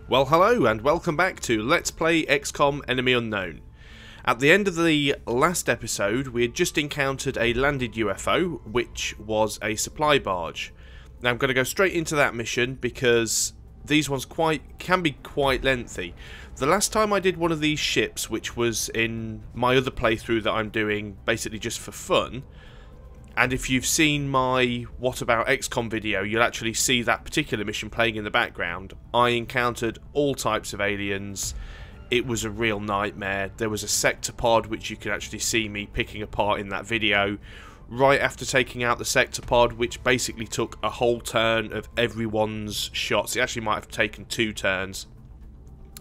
Well, hello and welcome back to Let's Play XCom Enemy Unknown. At the end of the last episode, we had just encountered a landed UFO, which was a supply barge. Now I'm going to go straight into that mission because these ones can be quite lengthy. The last time I did one of these ships, which was in my other playthrough that I'm doing basically just for fun, and if you've seen my What About XCOM video, you'll actually see that particular mission playing in the background. I encountered all types of aliens. It was a real nightmare. There was a Sectopod, which you can actually see me picking apart in that video. Right after taking out the Sectopod, which basically took a whole turn of everyone's shots. It actually might have taken 2 turns.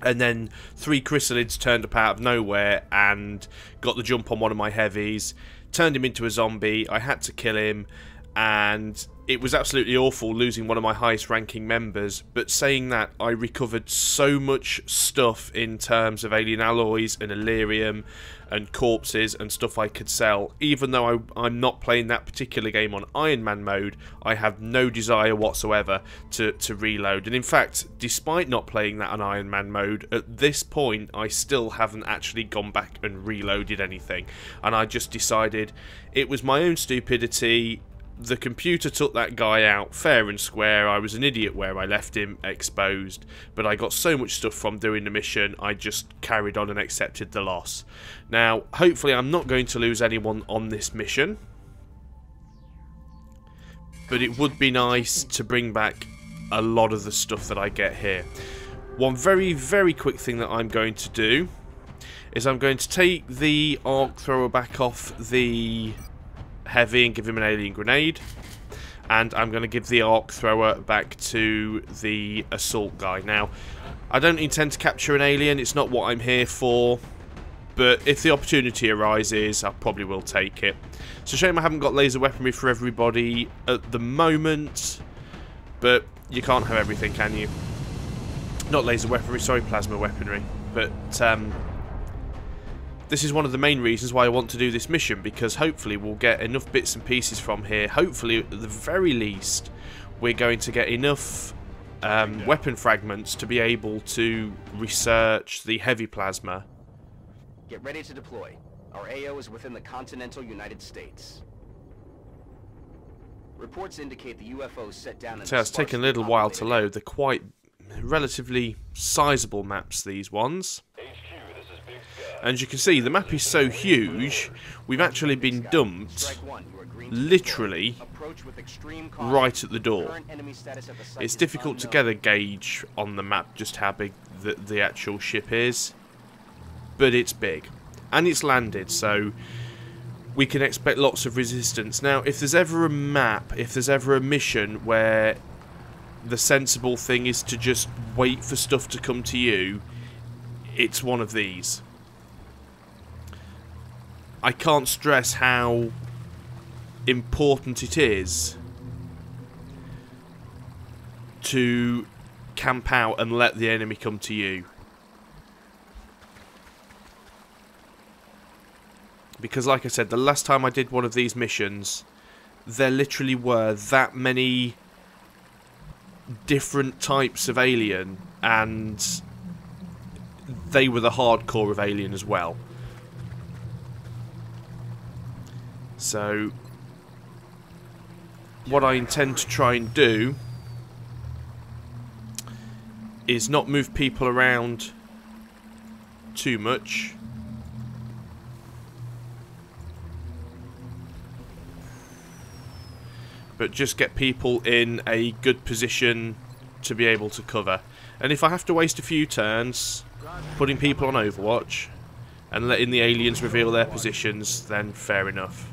And then 3 chrysalids turned up out of nowhere and got the jump on one of my heavies. Turned him into a zombie. I had to kill him, and it was absolutely awful losing one of my highest ranking members. But saying that, I recovered so much stuff in terms of alien alloys and Illyrium and corpses and stuff I could sell. Even though I'm not playing that particular game on Iron Man mode, I have no desire whatsoever to reload. And in fact, despite not playing that on Iron Man mode, at this point I still haven't actually gone back and reloaded anything. And I just decided it was my own stupidity. The computer took that guy out fair and square. I was an idiot where I left him exposed, but I got so much stuff from doing the mission, I just carried on and accepted the loss. Now, hopefully I'm not going to lose anyone on this mission, but it would be nice to bring back a lot of the stuff that I get here. One very, very quick thing that I'm going to do is I'm going to take the arc thrower back off the heavy and give him an alien grenade, and I'm going to give the arc thrower back to the assault guy. Now, I don't intend to capture an alien, it's not what I'm here for, but if the opportunity arises, I probably will take it. It's a shame I haven't got laser weaponry for everybody at the moment, but you can't have everything, can you? Not laser weaponry, sorry, plasma weaponry. But this is one of the main reasons why I want to do this mission, because hopefully we'll get enough bits and pieces from here. Hopefully, at the very least, we're going to get enough weapon fragments to be able to research the heavy plasma. Get ready to deploy. Our AO is within the continental United States. Reports indicate the UFO set down. So it's taken a little while to load. They're quite relatively sizable maps, these ones. And as you can see, the map is so huge, we've actually been dumped literally right at the door. It's difficult to get a gauge on the map just how big the actual ship is, but it's big. And it's landed, so we can expect lots of resistance. Now, if there's ever a map, if there's ever a mission where the sensible thing is to just wait for stuff to come to you, it's one of these. I can't stress how important it is to camp out and let the enemy come to you. Because like I said, the last time I did one of these missions, there literally were that many different types of alien, and they were the hardcore of alien as well. So, what I intend to try and do is not move people around too much. But just get people in a good position to be able to cover. And if I have to waste a few turns putting people on Overwatch and letting the aliens reveal their positions, then fair enough.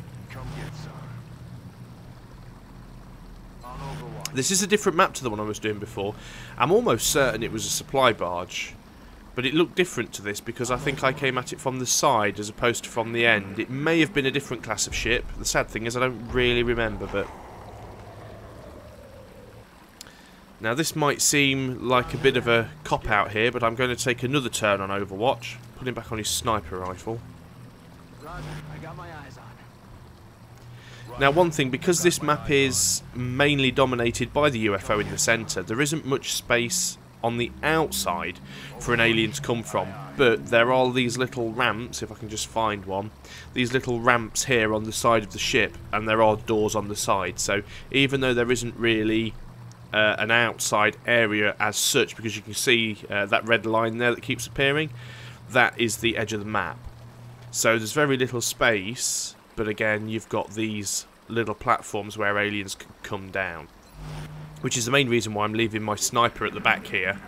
This is a different map to the one I was doing before. I'm almost certain it was a supply barge, but it looked different to this because I think I came at it from the side as opposed to from the end. It may have been a different class of ship. The sad thing is I don't really remember, but... Now this might seem like a bit of a cop-out here, but I'm going to take another turn on Overwatch. Put him back on his sniper rifle. Roger, I got my eyes on. Now one thing, because this map is mainly dominated by the UFO in the centre, there isn't much space on the outside for an alien to come from, but there are these little ramps, if I can just find one, these little ramps here on the side of the ship, and there are doors on the side, so even though there isn't really an outside area as such, because you can see that red line there that keeps appearing, that is the edge of the map. So there's very little space, but again you've got these little platforms where aliens can come down, which is the main reason why I'm leaving my sniper at the back here.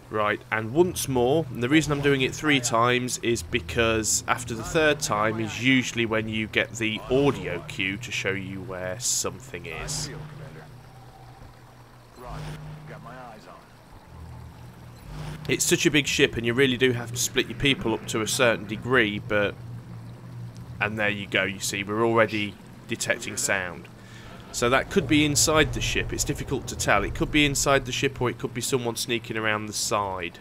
Right, and once more, and the reason I'm doing it 3 times is because after the 3rd time is usually when you get the audio cue to show you where something is. It's such a big ship and you really do have to split your people up to a certain degree, but... and there you go, you see, we're already detecting sound. So that could be inside the ship. It's difficult to tell. It could be inside the ship or it could be someone sneaking around the side.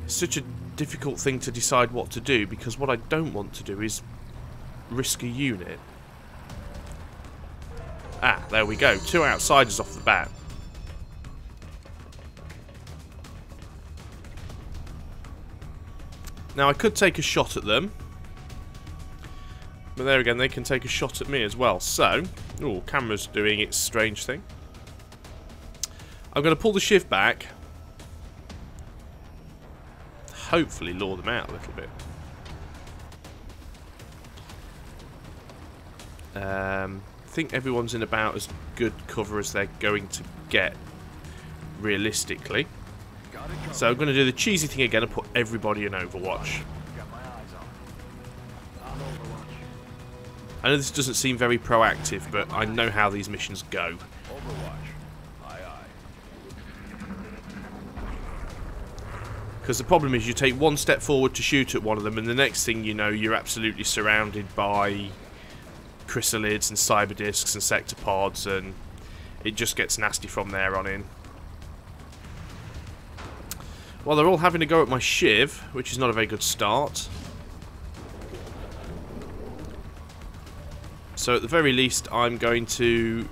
It's such a difficult thing to decide what to do, because what I don't want to do is risk a unit. Ah, there we go. 2 outsiders off the bat. Now I could take a shot at them. But there again, they can take a shot at me as well. So, ooh, camera's doing its strange thing. I'm going to pull the shiv back. Hopefully lure them out a little bit. I think everyone's in about as good cover as they're going to get, realistically. So I'm going to do the cheesy thing again and put everybody in Overwatch. I know this doesn't seem very proactive, but I know how these missions go. Because the problem is you take one step forward to shoot at one of them, and the next thing you know, you're absolutely surrounded by chrysalids and cyberdiscs and sectopods, and it just gets nasty from there on in. Well, they're all having a go at my shiv, which is not a very good start. So at the very least, I'm going to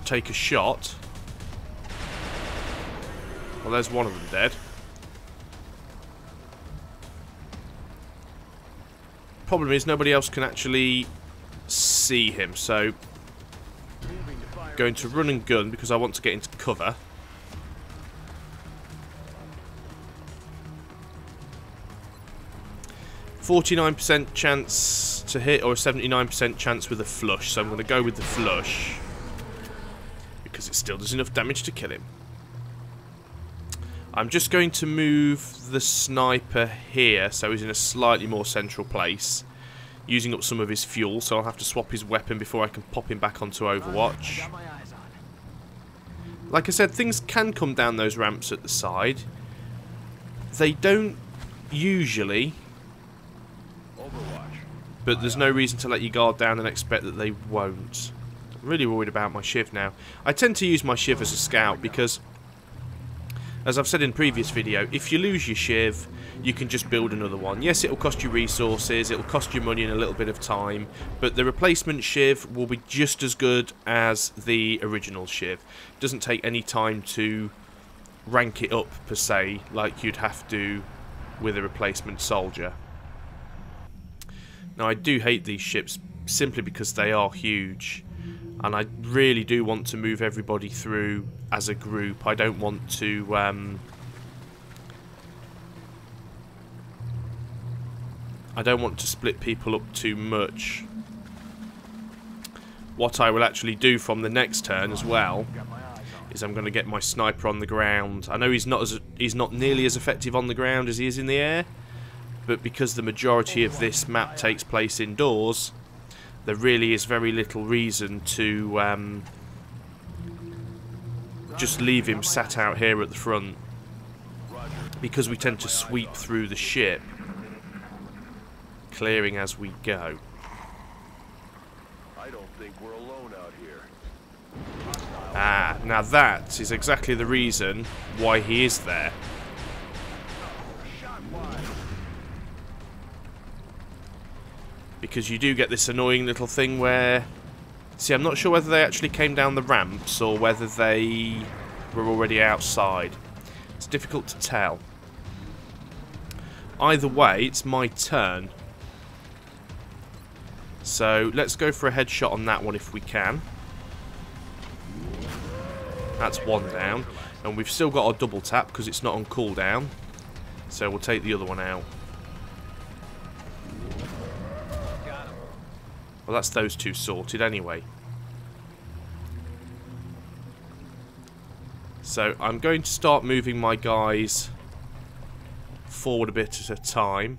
take a shot. Well, there's one of them dead. Problem is, nobody else can actually see him, so I'm going to run and gun because I want to get into cover. %49% chance to hit, or a 79% chance with a flush, so I'm going to go with the flush because it still does enough damage to kill him. I'm just going to move the sniper here so he's in a slightly more central place, using up some of his fuel, so I'll have to swap his weapon before I can pop him back onto Overwatch. Like I said, things can come down those ramps at the side. They don't usually, but there's no reason to let your guard down and expect that they won't. I'm really worried about my shiv now. I tend to use my shiv as a scout because, as I've said in a previous video, if you lose your shiv, you can just build another one. Yes, it'll cost you resources, it'll cost you money and a little bit of time, but the replacement shiv will be just as good as the original shiv. It doesn't take any time to rank it up, per se, like you'd have to with a replacement soldier. Now, I do hate these ships simply because they are huge, and I really do want to move everybody through as a group. I don't want to split people up too much. What I will actually do from the next turn as well is I'm going to get my sniper on the ground. I know he's not nearly as effective on the ground as he is in the air, but because the majority of this map takes place indoors, there really is very little reason to just leave him sat out here at the front, because we tend to sweep through the ship, clearing as we go. I don't think we're alone out here. Ah, now that is exactly the reason why he is there. because you do get this annoying little thing where... See, I'm not sure whether they actually came down the ramps or whether they were already outside. It's difficult to tell. Either way, it's my turn. So, let's go for a headshot on that one if we can. That's one down. And we've still got our double tap because it's not on cooldown. So, we'll take the other one out. Well, that's those two sorted anyway. So, I'm going to start moving my guys forward a bit at a time.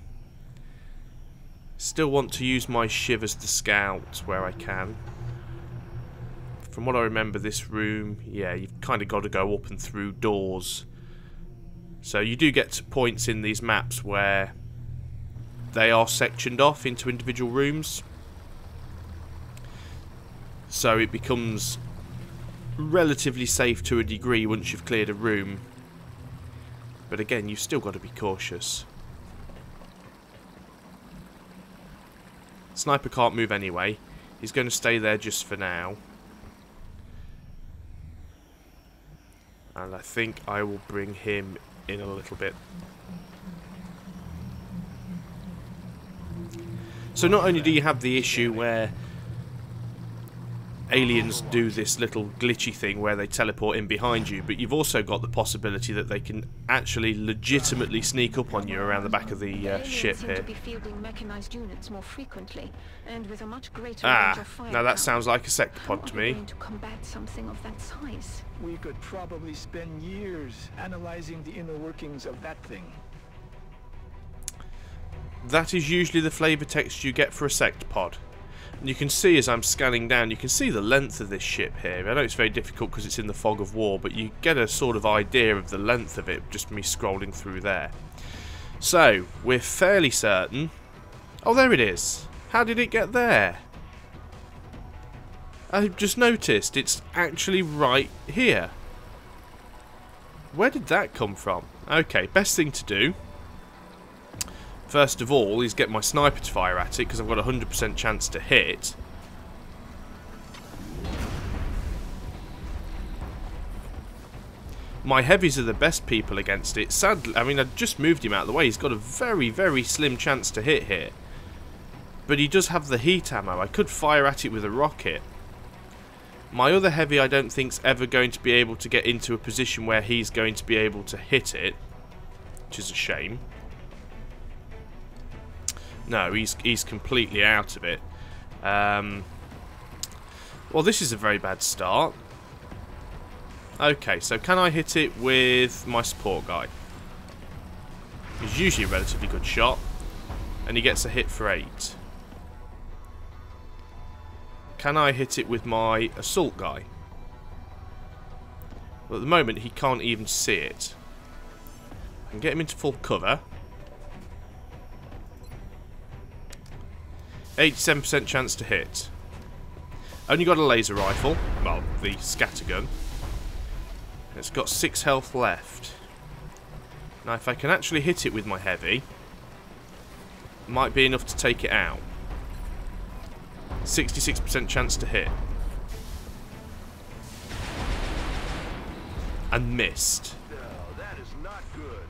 Still want to use my Shiv as the scout where I can. From what I remember, this room, yeah, you've kind of got to go up and through doors. So you do get to points in these maps where they are sectioned off into individual rooms. So it becomes relatively safe to a degree once you've cleared a room. But again, you've still got to be cautious. Sniper can't move anyway. He's going to stay there just for now. And I think I will bring him in a little bit. So not only do you have the issue where aliens do this little glitchy thing where they teleport in behind you, but you've also got the possibility that they can actually legitimately sneak up on you around the back of the ship here. Now that sounds like a sectopod to me. We could probably spend years analyzing the inner workings of that thing. That is usually the flavour text you get for a sectopod. And you can see as I'm scanning down, you can see the length of this ship here. I know it's very difficult because it's in the fog of war, but you get a sort of idea of the length of it just me scrolling through there. So, we're fairly certain... Oh, there it is. How did it get there? I've just noticed it's actually right here. Where did that come from? Okay, best thing to do, first of all, is get my sniper to fire at it, because I've got a 100% chance to hit. My heavies are the best people against it. Sadly, I mean, I just moved him out of the way. He's got a very, very slim chance to hit here. But he does have the heat ammo. I could fire at it with a rocket. My other heavy I don't think's ever going to be able to get into a position where he's going to be able to hit it, which is a shame. No, he's completely out of it. Well, this is a very bad start. Okay, so can I hit it with my support guy? He's usually a relatively good shot, and he gets a hit for 8. Can I hit it with my assault guy? Well, at the moment, he can't even see it. I can get him into full cover. 87% chance to hit. Only got a laser rifle. Well, the scattergun. It's got 6 health left. Now, if I can actually hit it with my heavy, it might be enough to take it out. 66% chance to hit. And missed. No, that is not good.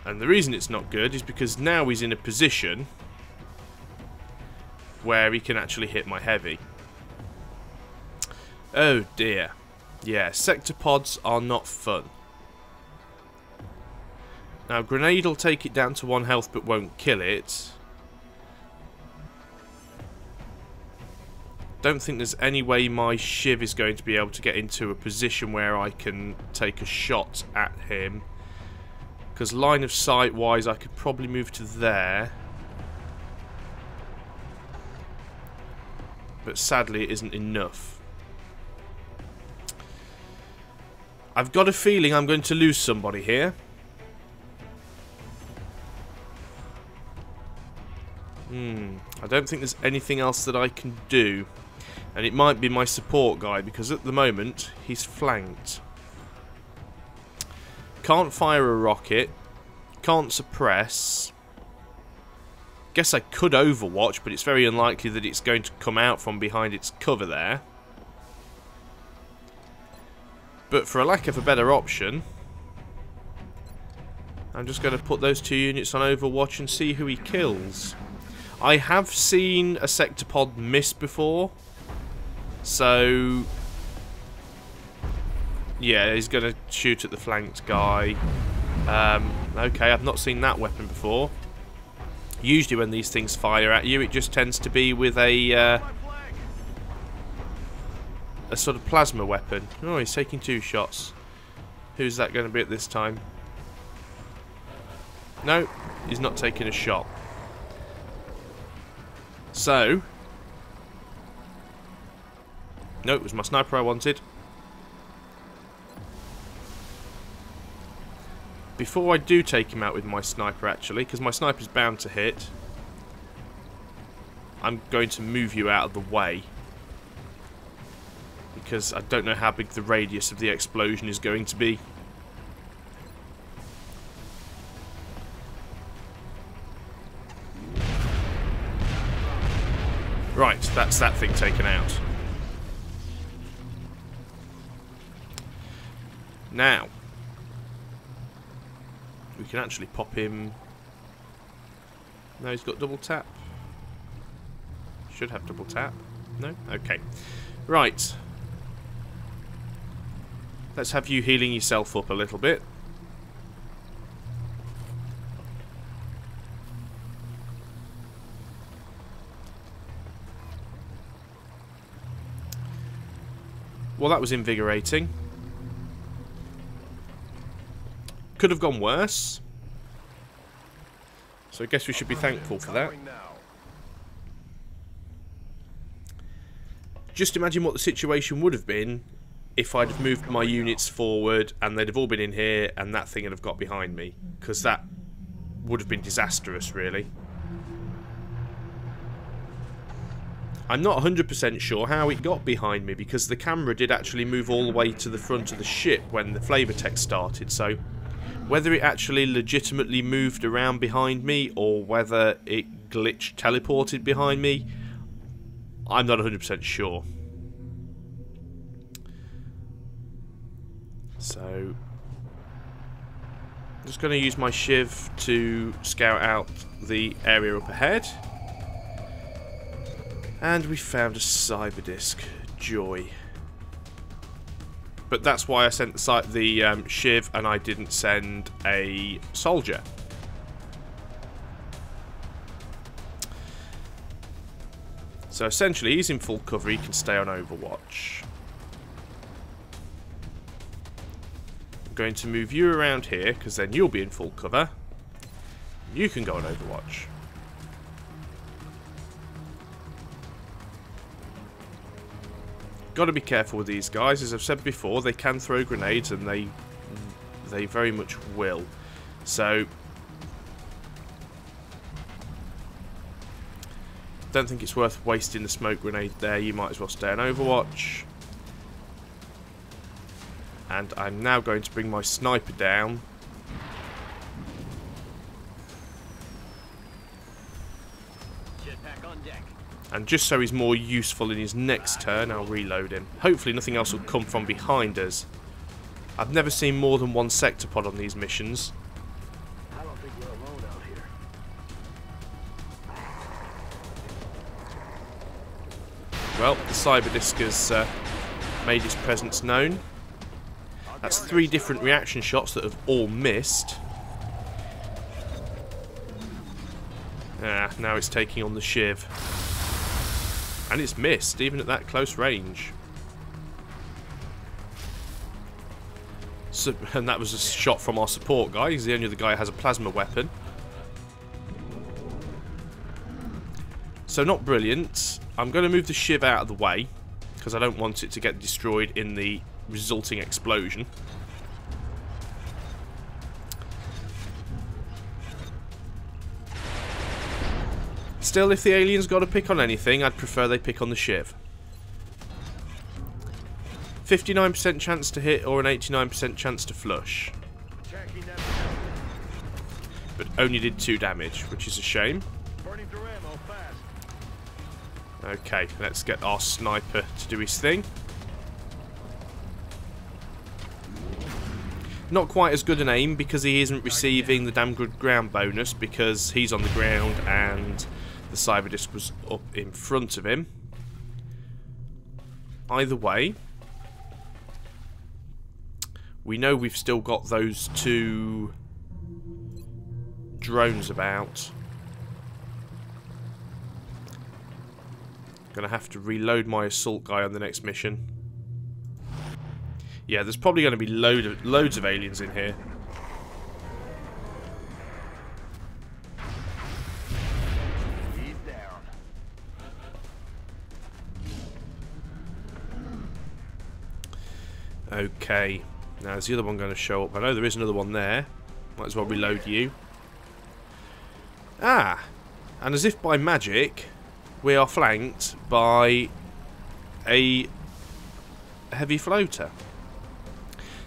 And the reason it's not good is because now he's in a position where he can actually hit my heavy. Oh dear. Yeah, sectopods are not fun. Now, grenade will take it down to 1 health but won't kill it. Don't think there's any way my Shiv is going to be able to get into a position where I can take a shot at him. Because line of sight wise, I could probably move to there. But sadly, it isn't enough. I've got a feeling I'm going to lose somebody here. I don't think there's anything else that I can do. And it might be my support guy, because at the moment, he's flanked. Can't fire a rocket. Can't suppress. Guess I could overwatch, but it's very unlikely that it's going to come out from behind its cover there. But for a lack of a better option, I'm just going to put those 2 units on overwatch and see who he kills. I have seen a Sectopod miss before, so yeah, he's going to shoot at the flanked guy. Okay, I've not seen that weapon before. Usually when these things fire at you, it just tends to be with a sort of plasma weapon. Oh, he's taking 2 shots. Who's that going to be at this time? No, he's not taking a shot. So, no, it was my sniper I wanted. Before I do take him out with my sniper, actually, because my sniper's bound to hit, I'm going to move you out of the way. Because I don't know how big the radius of the explosion is going to be. Right, that's that thing taken out. Now, we can actually pop him. No, he's got double tap. Should have double tap. No? Okay. Right. Let's have you healing yourself up a little bit. Well, that was invigorating. Could have gone worse. So I guess we should be thankful for that. Just imagine what the situation would have been if I'd have moved my units forward and they'd have all been in here and that thing would have got behind me. Because that would have been disastrous, really. I'm not 100% sure how it got behind me, because the camera did actually move all the way to the front of the ship when the flavor text started, so whether it actually legitimately moved around behind me or whether it glitched teleported behind me, I'm not 100% sure. So I'm just going to use my shiv to scout out the area up ahead. And we found a cyber disc. Joy. But that's why I sent the shiv and I didn't send a soldier. So essentially he's in full cover, he can stay on overwatch. I'm going to move you around here because then you'll be in full cover. You can go on overwatch. Got to be careful with these guys. As I've said before, they can throw grenades and they very much will. So don't think it's worth wasting the smoke grenade there. You might as well stay on overwatch. And I'm now going to bring my sniper down. Jetpack on deck. And just so he's more useful in his next turn, I'll reload him. Hopefully nothing else will come from behind us. I've never seen more than one Sectopod on these missions. I don't think we're alone out here. Well, the cyber disc has made its presence known. That's 3 different reaction shots that have all missed. Ah, now it's taking on the shiv. And it's missed, even at that close range. So, and that was a shot from our support guy. He's the only other guy who has a plasma weapon. So not brilliant. I'm going to move the shiv out of the way, because I don't want it to get destroyed in the resulting explosion. Still, if the aliens got to pick on anything, I'd prefer they pick on the shiv. 59% chance to hit or an 89% chance to flush. But only did 2 damage, which is a shame. Burning through ammo fast. Okay, let's get our sniper to do his thing. Not quite as good an aim because he isn't receiving the damn good ground bonus because he's on the ground and the cyber disc was up in front of him. Either way, we know we've still got those 2 drones about. Gonna have to reload my assault guy on the next mission. Yeah, there's probably going to be loads of aliens in here. He's down. Okay. Now, is the other one going to show up? I know there is another one there. Might as well reload you. Ah! And as if by magic, we are flanked by a heavy floater.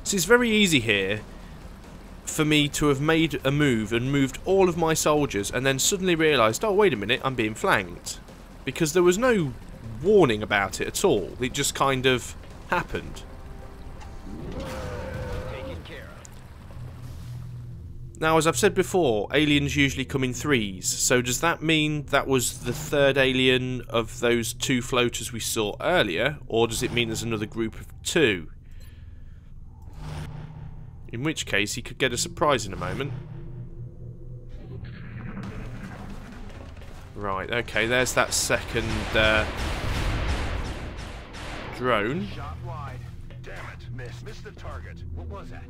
So it's very easy here for me to have made a move and moved all of my soldiers and then suddenly realised, oh wait a minute, I'm being flanked. Because there was no warning about it at all. It just kind of happened. Taken care of. Now, as I've said before, aliens usually come in 3s. So does that mean that was the 3rd alien of those 2 floaters we saw earlier? Or does it mean there's another group of 2? In which case, he could get a surprise in a moment. Right, okay, there's that second drone. Shot wide. Damn it. Missed the target. What was that?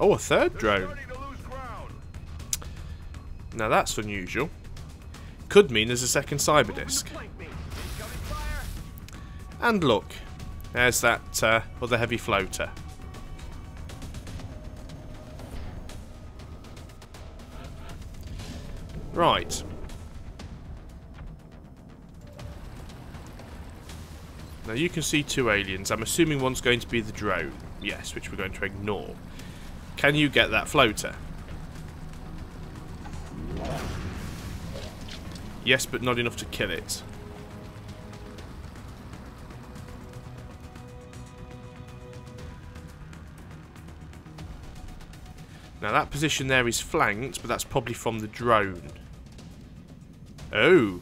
Oh, a 3rd drone. Starting to lose ground. Now that's unusual. Could mean there's a second cyber disc. Flank me. Incoming fire. And look, there's that other heavy floater. Right. Now you can see 2 aliens. I'm assuming one's going to be the drone. Yes, which we're going to ignore. Can you get that floater? Yes, but not enough to kill it. Now that position there is flanked, but that's probably from the drone. Oh.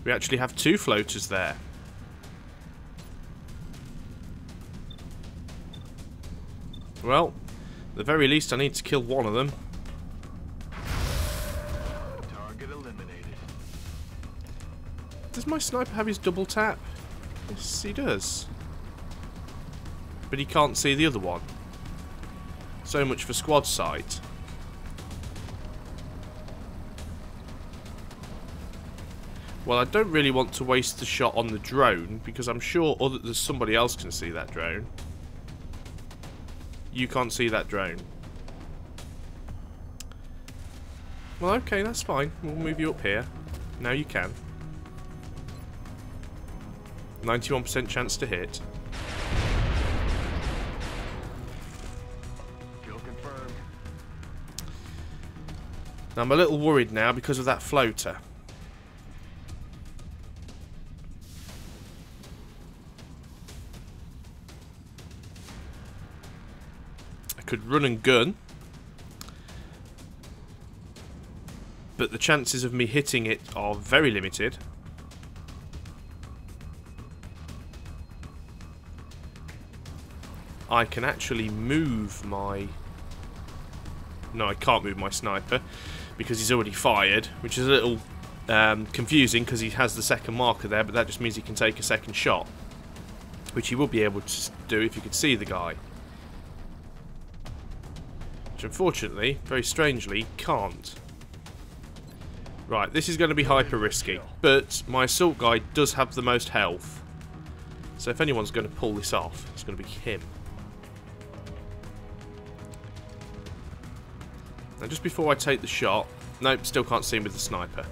We actually have 2 floaters there. Well, at the very least I need to kill one of them. Target eliminated. Does my sniper have his double tap? Yes, he does. But he can't see the other one. So much for squad sight. Well, I don't really want to waste the shot on the drone because I'm sure there's somebody else can see that drone. You can't see that drone. Well, okay, that's fine. We'll move you up here. Now you can. 91% chance to hit. Kill confirmed. Now, I'm a little worried now because of that floater. I could run and gun, but the chances of me hitting it are very limited. I can actually move my... No, I can't move my sniper because he's already fired, which is a little confusing because he has the second marker there, but that just means he can take a second shot, which he will be able to do if you could see the guy. Which unfortunately, very strangely, can't. Right, this is going to be hyper risky, but my assault guy does have the most health. So if anyone's going to pull this off, it's going to be him. Now just before I take the shot... Nope, still can't see him with the sniper.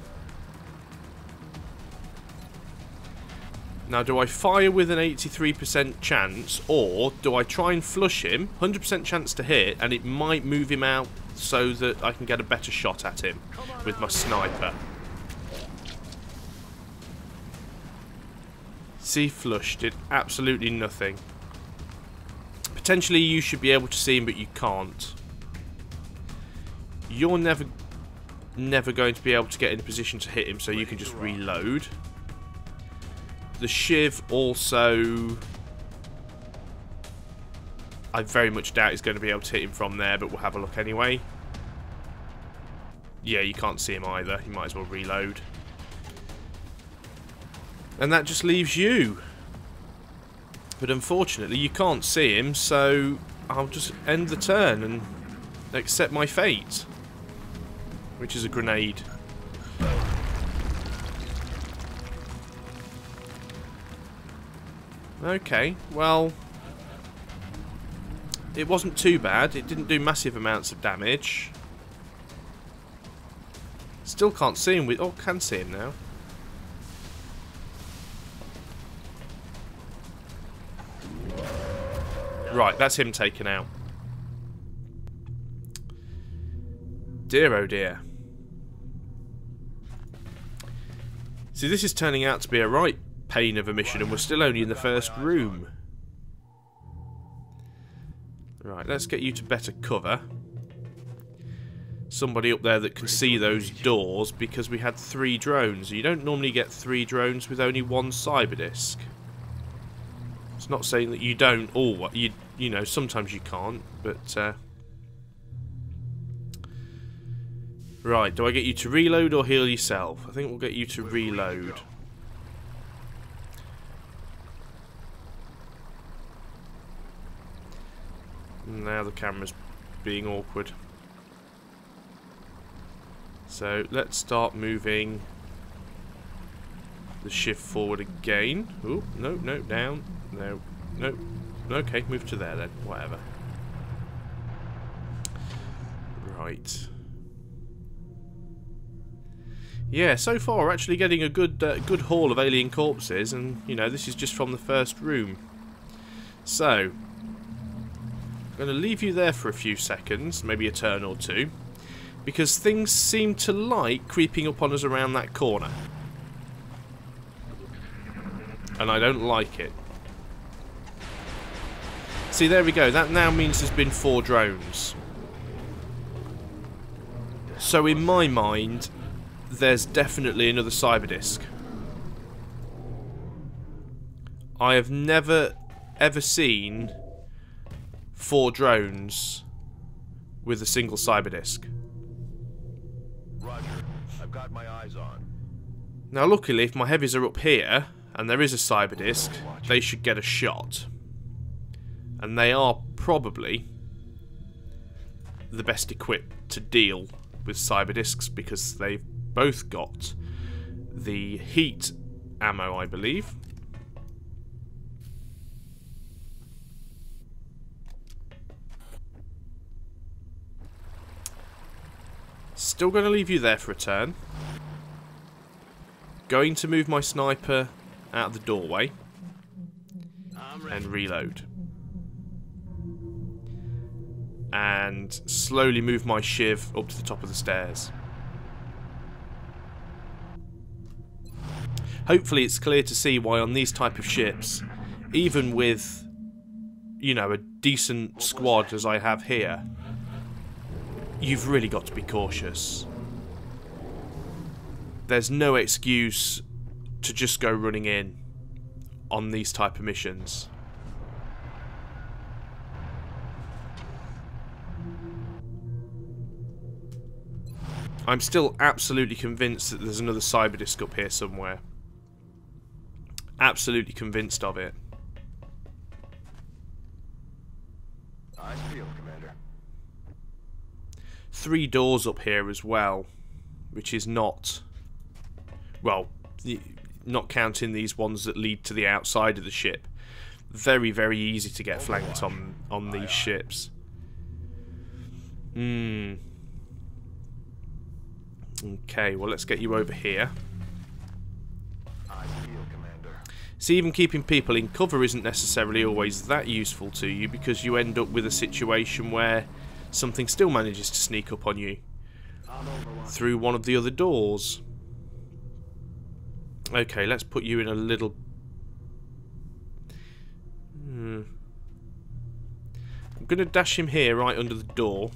Now do I fire with an 83% chance, or do I try and flush him, 100% chance to hit, and it might move him out so that I can get a better shot at him with my sniper. See, flush did absolutely nothing. Potentially you should be able to see him, but you can't. You're never going to be able to get in a position to hit him, so you can just reload. The Shiv also, I very much doubt he's going to be able to hit him from there, but we'll have a look anyway. Yeah, you can't see him either. You might as well reload. And that just leaves you. But unfortunately, you can't see him, so I'll just end the turn and accept my fate. Which is a grenade. Okay, well, it wasn't too bad. It didn't do massive amounts of damage. Still can't see him with... Oh, can see him now. Right, that's him taken out. Dear oh dear. See, this is turning out to be a right pain of a mission, and we're still only in the first room. Right, let's get you to better cover. Somebody up there that can see those doors, because we had 3 drones. You don't normally get 3 drones with only 1 cyber disc. It's not saying that you don't, or you know, sometimes you can't, but right, do I get you to reload or heal yourself? I think we'll get you to reload. Now the camera's being awkward. So let's start moving the shift forward again. Oh, no, down. No. Okay, move to there then. Whatever. Right. Yeah, so far we're actually getting a good haul of alien corpses, and you know, this is just from the first room. So I'm going to leave you there for a few seconds, maybe a turn or two, because things seem to like creeping up on us around that corner, and I don't like it. See, there we go. That now means there's been 4 drones. So in my mind, there's definitely another cyber disc. I have never ever seen 4 drones with a single cyber disc. Roger. I've got my eyes on. Now luckily, if my heavies are up here and there is a cyber disc, they should get a shot. And they are probably the best equipped to deal with cyber discs, because they've both got the heat ammo, I believe. Still going to leave you there for a turn. Going to move my sniper out of the doorway and reload. And slowly move my shiv up to the top of the stairs. Hopefully it's clear to see why on these type of ships, even with, you know, a decent squad as I have here, you've really got to be cautious. There's no excuse to just go running in on these type of missions. I'm still absolutely convinced that there's another cyber disc up here somewhere. Absolutely convinced of it. I feel, Commander. 3 doors up here as well, which is not, well, not counting these ones that lead to the outside of the ship. Very, very easy to get flanked on these ships. Okay, well, let's get you over here. I feel, Commander. See, even keeping people in cover isn't necessarily always that useful to you, because you end up with a situation where something still manages to sneak up on you through one of the other doors. Okay, let's put you in a little... I'm going to dash him here right under the door,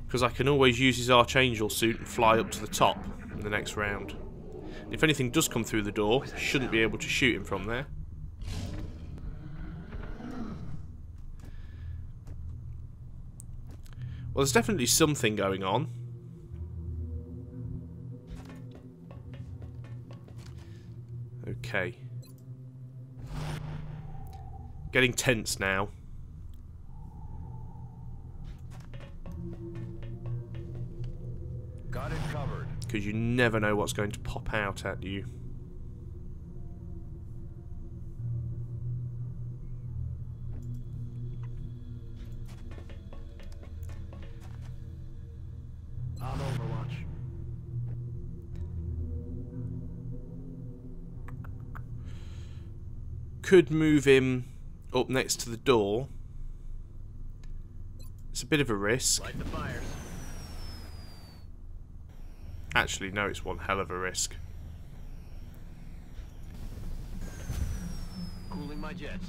because I can always use his Archangel suit and fly up to the top in the next round. If anything does come through the door, shouldn't be able to shoot him from there. Well, there's definitely something going on. Okay. Getting tense now. Got it covered. Because you never know what's going to pop out at you. On Overwatch. Could move him up next to the door. It's a bit of a risk. Light the fires. Actually, no, it's one hell of a risk. Cooling my jets.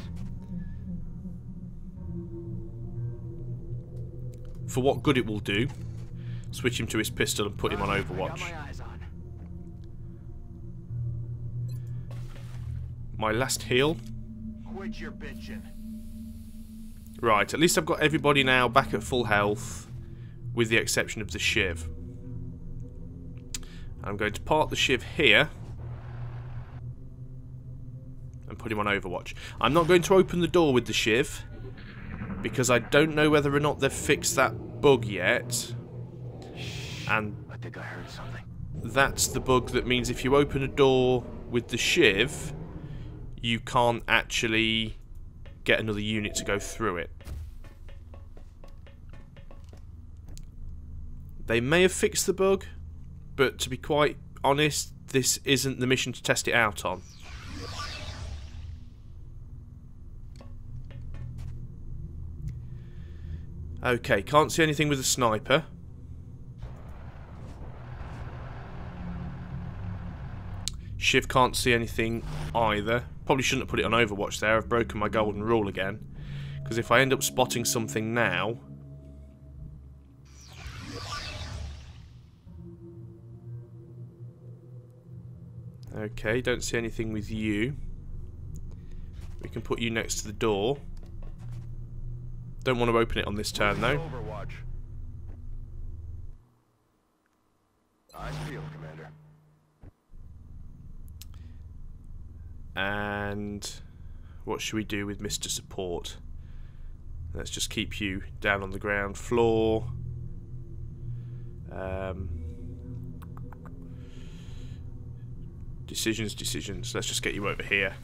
For what good it will do, switch him to his pistol and put him on Overwatch. Got my eyes on. My last heal. Quit your bitching. Right, at least I've got everybody now back at full health, with the exception of the Shiv. I'm going to park the Shiv here and put him on Overwatch. I'm not going to open the door with the Shiv because I don't know whether or not they've fixed that bug yet. And I think I heard something. that's the bug that means if you open a door with the Shiv, you can't actually get another unit to go through it. They may have fixed the bug, but to be quite honest, this isn't the mission to test it out on. Okay, can't see anything with a sniper. Shiv can't see anything either. Probably shouldn't have put it on Overwatch there. I've broken my golden rule again. Because if I end up spotting something now... Okay, don't see anything with you. We can put you next to the door. Don't want to open it on this turn though. Overwatch. Eyes peeled, Commander. And what should we do with Mr. Support? Let's just keep you down on the ground floor. Decisions. Let's just get you over here.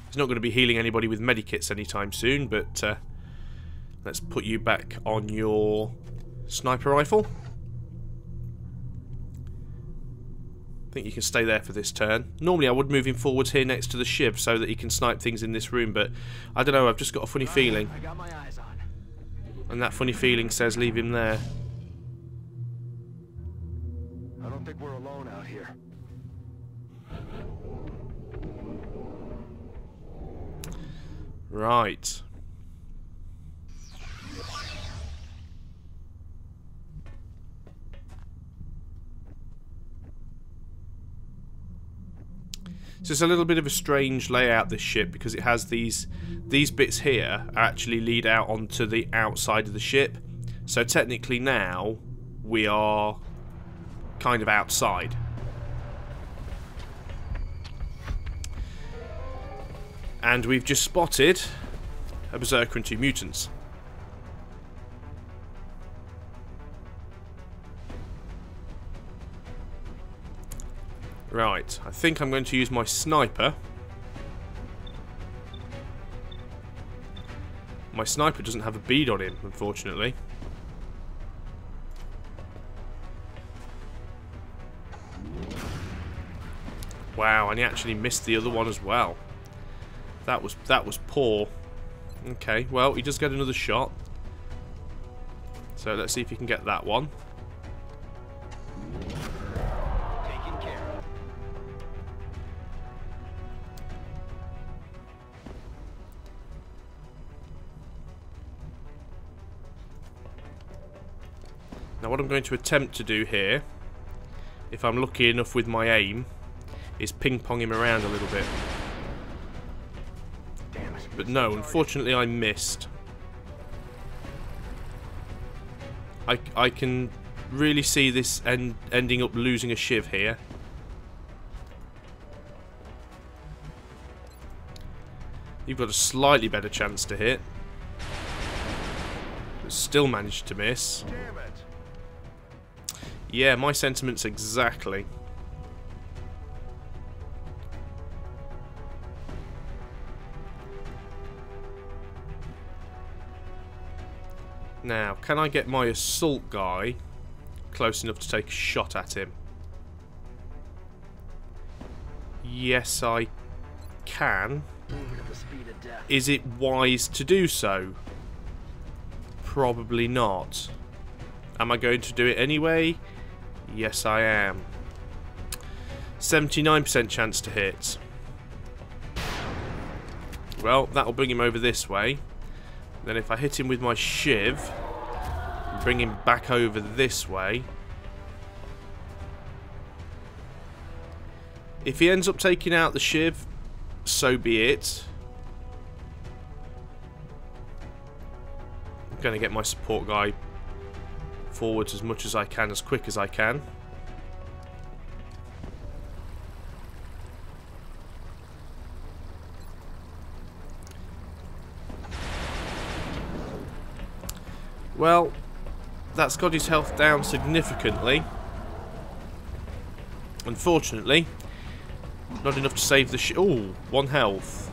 He's not going to be healing anybody with medikits anytime soon, but let's put you back on your sniper rifle. I think you can stay there for this turn. Normally I would move him forwards here next to the Shiv so that he can snipe things in this room, but I don't know, I've just got a funny feeling. I got my eyes on. And that funny feeling says leave him there. I don't think we're alone out here. Right. So it's a little bit of a strange layout, this ship, because it has these bits here actually lead out onto the outside of the ship. So technically now we are kind of outside. And we've just spotted a Berserker and 2 mutants. Right, I think I'm going to use my sniper. My sniper doesn't have a bead on him, unfortunately. Wow, and he actually missed the other one as well. That was poor. Okay, well, he does get another shot. So let's see if you can get that one. Taken care of. Now what I'm going to attempt to do here, if I'm lucky enough with my aim, is ping-pong him around a little bit. But no, unfortunately I missed. I can really see this ending up losing a shiv here. You've got a slightly better chance to hit. But still managed to miss. Damn it. Yeah, my sentiments exactly. Now, can I get my assault guy close enough to take a shot at him? Yes, I can. Is it wise to do so? Probably not. Am I going to do it anyway? Yes, I am. 79% chance to hit. Well, that'll bring him over this way. Then if I hit him with my shiv, bring him back over this way. If he ends up taking out the shiv, so be it. I'm going to get my support guy forwards as much as I can, as quick as I can. Well, that's got his health down significantly. Unfortunately, not enough to save the ooh, 1 health.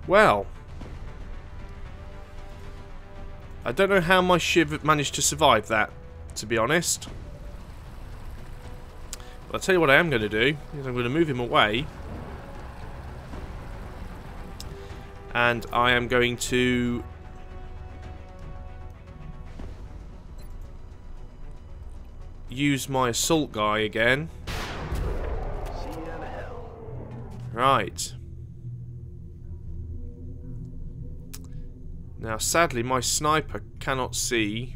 Well, I don't know how my shiv managed to survive that, to be honest. I'll tell you what I am going to do, is I'm going to move him away. And I am going to use my assault guy again. Right. Now sadly my sniper cannot see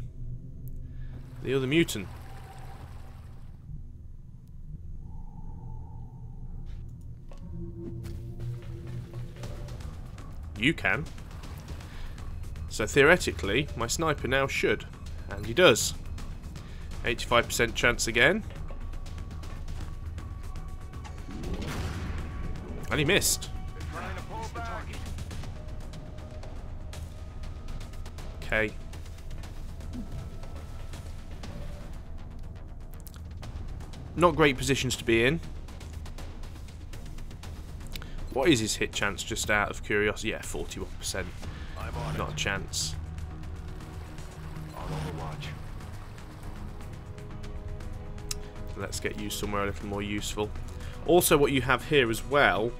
the other mutant. You can. So theoretically, my sniper now should. And he does. 85% chance again. And he missed. Okay. Not great positions to be in. What is his hit chance, just out of curiosity? Yeah, 41%. Not a chance. Let's get you somewhere a little more useful. Also, what you have here as well,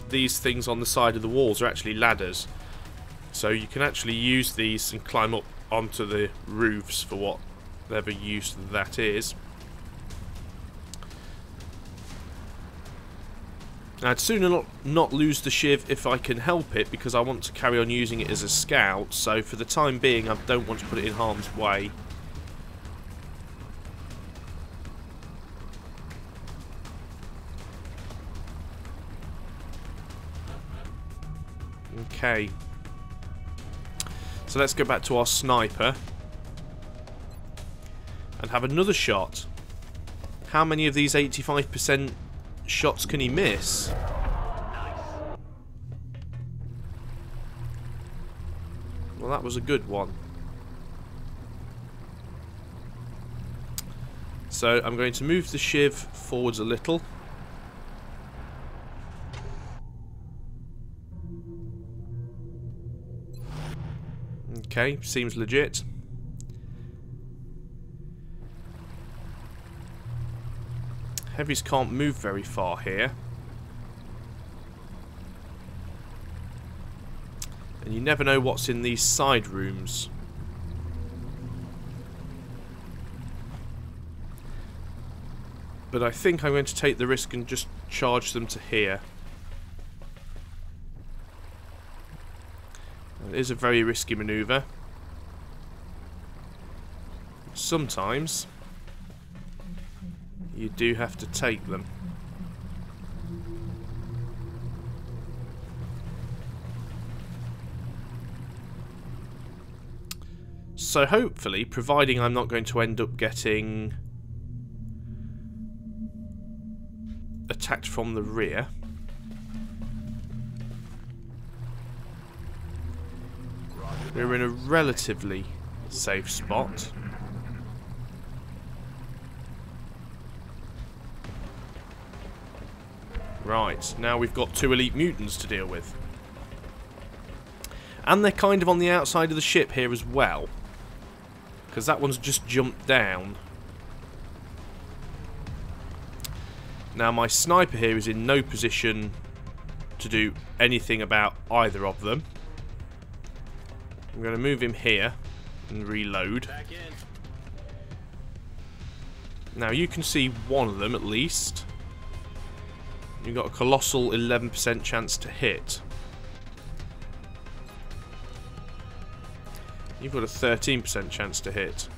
these things on the side of the walls are actually ladders. So you can actually use these and climb up onto the roofs for whatever use that is. I'd sooner not lose the shiv if I can help it, because I want to carry on using it as a scout, so for the time being I don't want to put it in harm's way. Okay. So let's go back to our sniper and have another shot. How many of these 85% shots can he miss? Well, that was a good one. So I'm going to move the shiv forwards a little. Okay, seems legit. Heavies can't move very far here. And you never know what's in these side rooms. But I think I'm going to take the risk and just charge them to here. It is a very risky manoeuvre. Sometimes you do have to take them. So hopefully, providing I'm not going to end up getting attacked from the rear, we're in a relatively safe spot. Right, now we've got 2 elite mutants to deal with. And they're kind of on the outside of the ship here as well, because that one's just jumped down. Now my sniper here is in no position to do anything about either of them. I'm going to move him here and reload. Now you can see one of them at least. You've got a colossal 11% chance to hit. You've got a 13% chance to hit.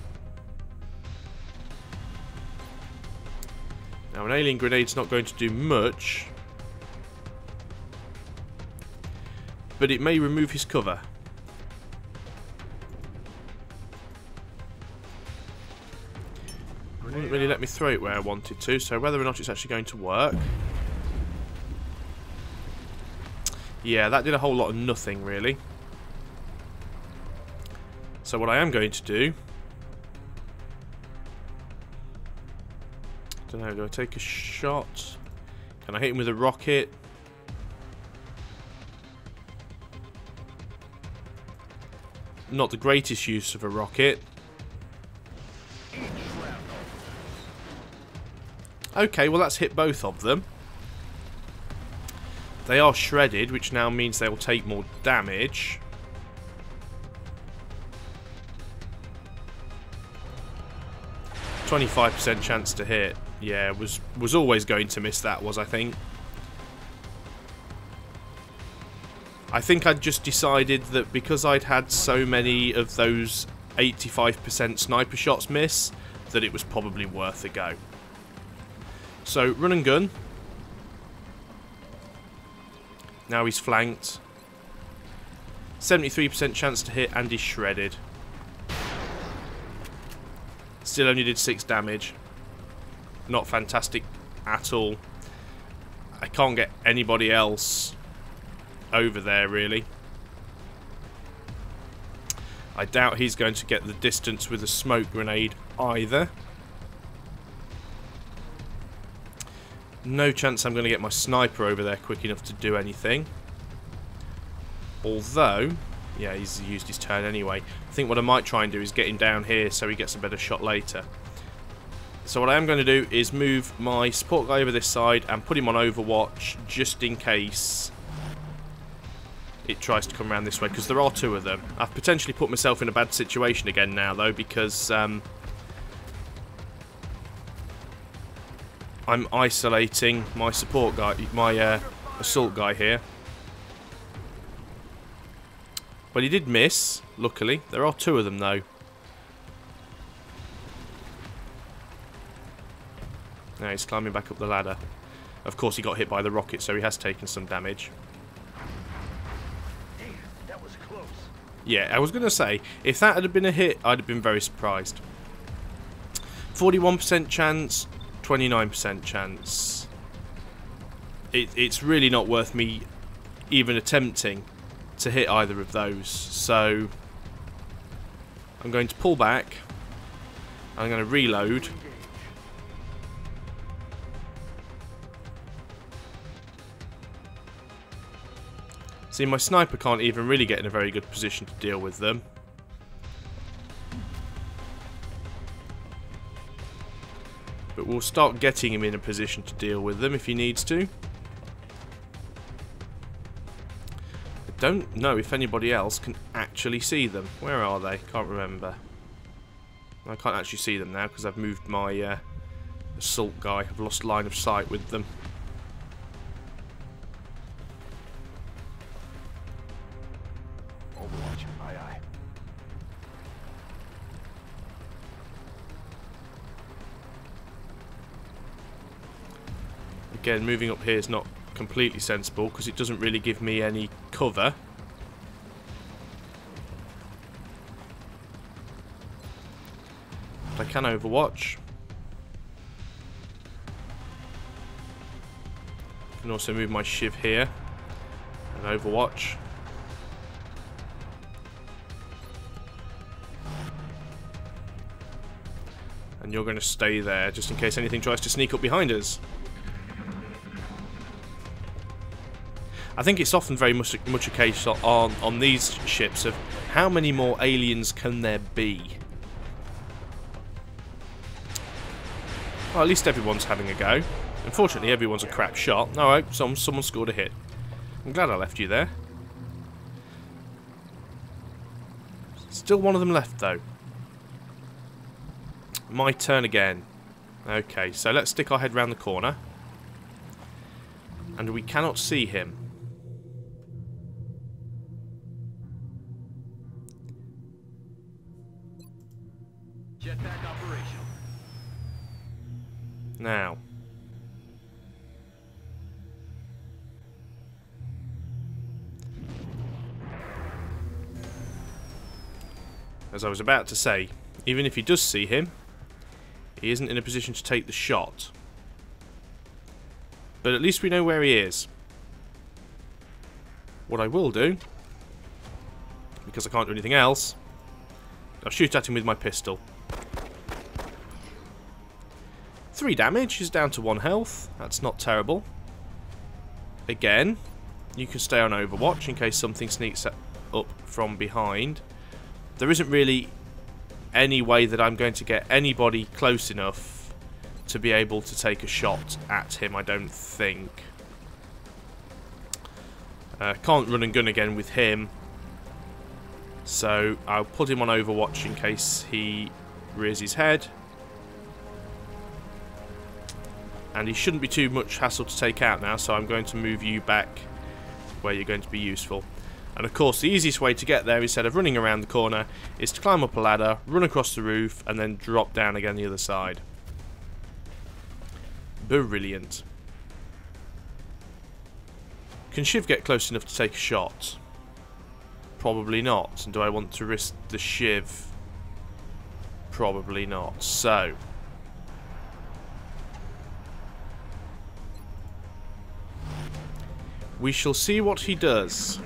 Now an alien grenade's not going to do much, but it may remove his cover. It wouldn't really let me throw it where I wanted to, so whether or not it's actually going to work. Yeah, that did a whole lot of nothing, really. So what I am going to do... I don't know, do I take a shot? Can I hit him with a rocket? Not the greatest use of a rocket. Okay, well that's hit both of them. They are shredded, which now means they will take more damage. %25% chance to hit. Yeah, was always going to miss that, I think. I think I'd just decided that because I'd had so many of those 85% sniper shots miss, that it was probably worth a go. So, run and gun. Now he's flanked. 73% chance to hit and he's shredded. Still only did 6 damage. Not fantastic at all. I can't get anybody else over there, really. I doubt he's going to get the distance with a smoke grenade either. No chance I'm going to get my sniper over there quick enough to do anything. Although, yeah, he's used his turn anyway. I think what I might try and do is get him down here so he gets a better shot later. So what I am going to do is move my support guy over this side and put him on Overwatch just in case it tries to come around this way, because there are 2 of them. I've potentially put myself in a bad situation again now, though, because I'm isolating my support guy, my assault guy here. But he did miss, luckily. There are 2 of them, though. Now he's climbing back up the ladder. Of course, he got hit by the rocket, so he has taken some damage. Damn, that was close. Yeah, I was going to say, if that had been a hit, I'd have been very surprised. 41% chance, 29% chance. It's really not worth me even attempting to hit either of those. So I'm going to pull back. I'm going to reload. See, my sniper can't even really get in a very good position to deal with them. But we'll start getting him in a position to deal with them if he needs to. I don't know if anybody else can actually see them. Where are they? Can't remember. I can't actually see them now because I've moved my assault guy. I've lost line of sight with them. Overwatch. Aye, aye. Again, moving up here is not completely sensible because it doesn't really give me any cover. But I can overwatch. I can also move my shiv here and overwatch. And you're going to stay there just in case anything tries to sneak up behind us. I think it's often very much a case on these ships of how many more aliens can there be? Well, at least everyone's having a go. Unfortunately, everyone's a crap shot. Alright, someone scored a hit. I'm glad I left you there. Still one of them left, though. My turn again. Okay, so let's stick our head round the corner. And we cannot see him. Jetpack operational. Now. As I was about to say, even if he does see him, he isn't in a position to take the shot. But at least we know where he is. What I will do, because I can't do anything else, I'll shoot at him with my pistol. 3 damage, he's down to 1 health. That's not terrible. Again, you can stay on Overwatch in case something sneaks up from behind. There isn't really any way that I'm going to get anybody close enough to be able to take a shot at him, I don't think. Can't run and gun again with him. So I'll put him on Overwatch in case he rears his head. And he shouldn't be too much hassle to take out now, so I'm going to move you back where you're going to be useful. And of course, the easiest way to get there, instead of running around the corner, is to climb up a ladder, run across the roof, and then drop down again the other side. Brilliant. Can Shiv get close enough to take a shot? Probably not. And do I want to risk the Shiv? Probably not. So we shall see what he does.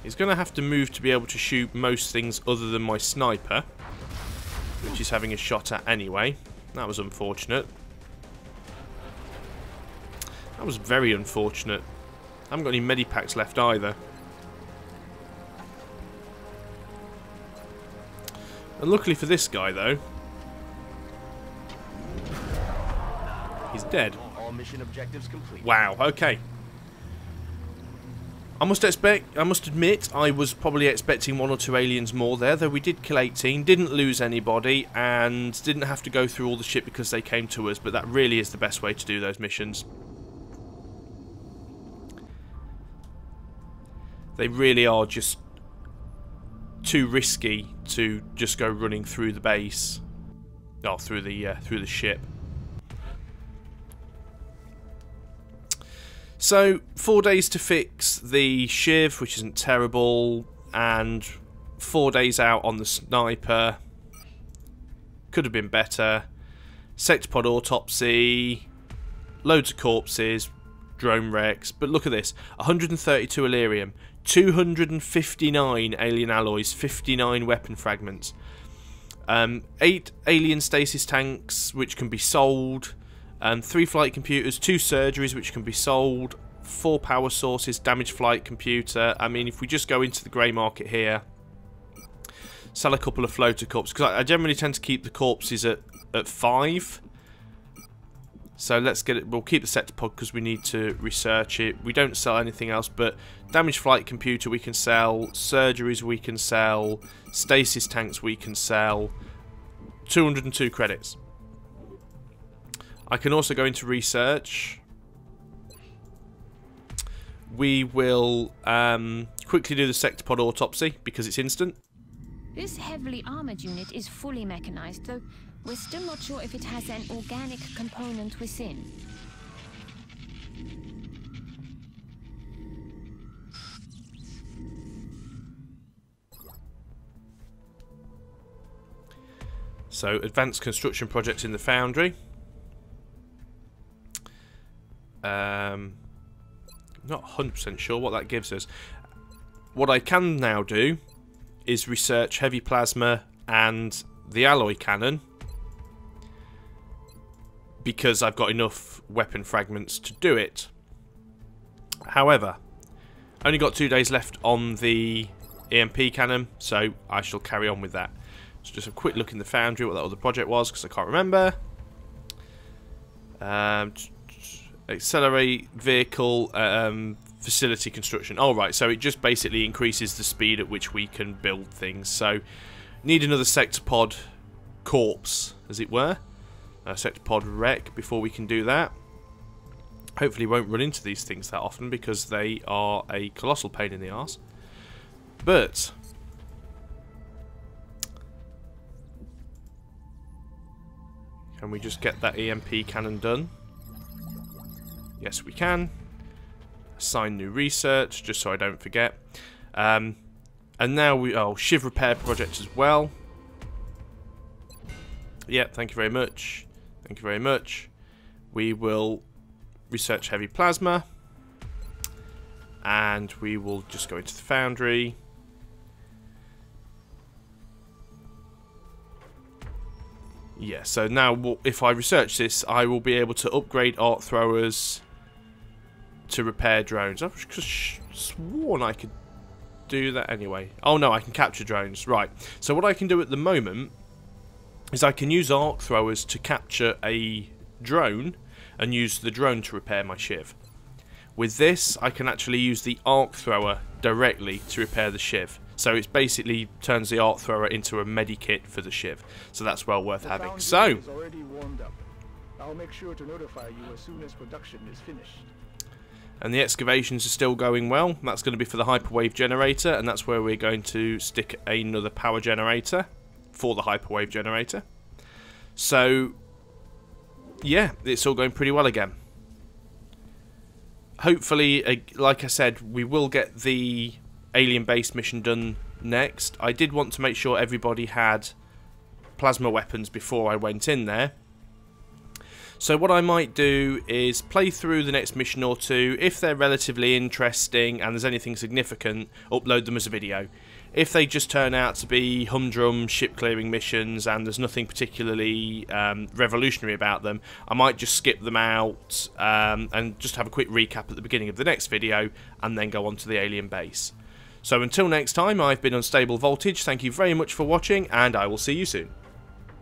He's going to have to move to be able to shoot most things other than my sniper, which he's having a shot at anyway. That was unfortunate. That was very unfortunate. I haven't got any medipacks left either. And luckily for this guy, though, he's dead. All mission objectives complete. Wow, okay. I must admit, I was probably expecting 1 or 2 aliens more there, though we did kill 18, didn't lose anybody, and didn't have to go through all the shit because they came to us, but that really is the best way to do those missions. They really are just too risky to just go running through the base. Oh, through the ship. So, 4 days to fix the Shiv, which isn't terrible, and 4 days out on the sniper. Could have been better. Sectopod autopsy, loads of corpses, drone wrecks, but look at this, 132 Illyrium, 259 alien alloys, 59 weapon fragments, 8 alien stasis tanks which can be sold, 3 flight computers, 2 surgeries which can be sold, 4 power sources, damaged flight computer. I mean, if we just go into the grey market here, sell a couple of floater corpses, because I generally tend to keep the corpses at 5. So let's get it. We'll keep the Sectopod because we need to research it. We don't sell anything else, but damaged flight computer we can sell, surgeries we can sell, stasis tanks we can sell. 202 credits. I can also go into research. We will quickly do the Sectopod autopsy because it's instant. This heavily armored unit is fully mechanized, though we're still not sure if it has an organic component within. So, advanced construction projects in the foundry. Not 100% sure what that gives us. What I can now do is research heavy plasma and the alloy cannon, because I've got enough weapon fragments to do it. However, only got 2 days left on the EMP cannon, so I shall carry on with that. So just a quick look in the foundry what that other project was, because I can't remember. Accelerate vehicle facility construction. Oh, right, so it just basically increases the speed at which we can build things. So, need another Sectopod corpse, as it were. A Sectopod wreck before we can do that. Hopefully won't run into these things that often because they are a colossal pain in the arse. But can we just get that EMP cannon done? Yes, we can. Assign new research, just so I don't forget. And now we... Oh, Shiv repair project as well. Yep, thank you very much. Thank you very much. We will research heavy plasma. And we will just go into the foundry. Yeah, so now if I research this, I will be able to upgrade arc throwers to repair drones. I've sworn I could do that anyway. Oh no, I can capture drones. Right. So what I can do at the moment is I can use arc throwers to capture a drone and use the drone to repair my Shiv. With this, I can actually use the arc thrower directly to repair the Shiv. So it basically turns the arc thrower into a medikit for the Shiv. So that's well worth having. So I'll make sure to notify you as soon as production is finished. And the excavations are still going well. That's going to be for the hyperwave generator, and that's where we're going to stick another power generator for the hyperwave generator. So, yeah, it's all going pretty well again. Hopefully, like I said, we will get the alien base mission done next. I did want to make sure everybody had plasma weapons before I went in there. So what I might do is play through the next mission or two. If they're relatively interesting and there's anything significant, upload them as a video. If they just turn out to be humdrum ship clearing missions and there's nothing particularly revolutionary about them, I might just skip them out and just have a quick recap at the beginning of the next video and then go on to the alien base. So until next time, I've been UnstableVoltage. Thank you very much for watching, and I will see you soon.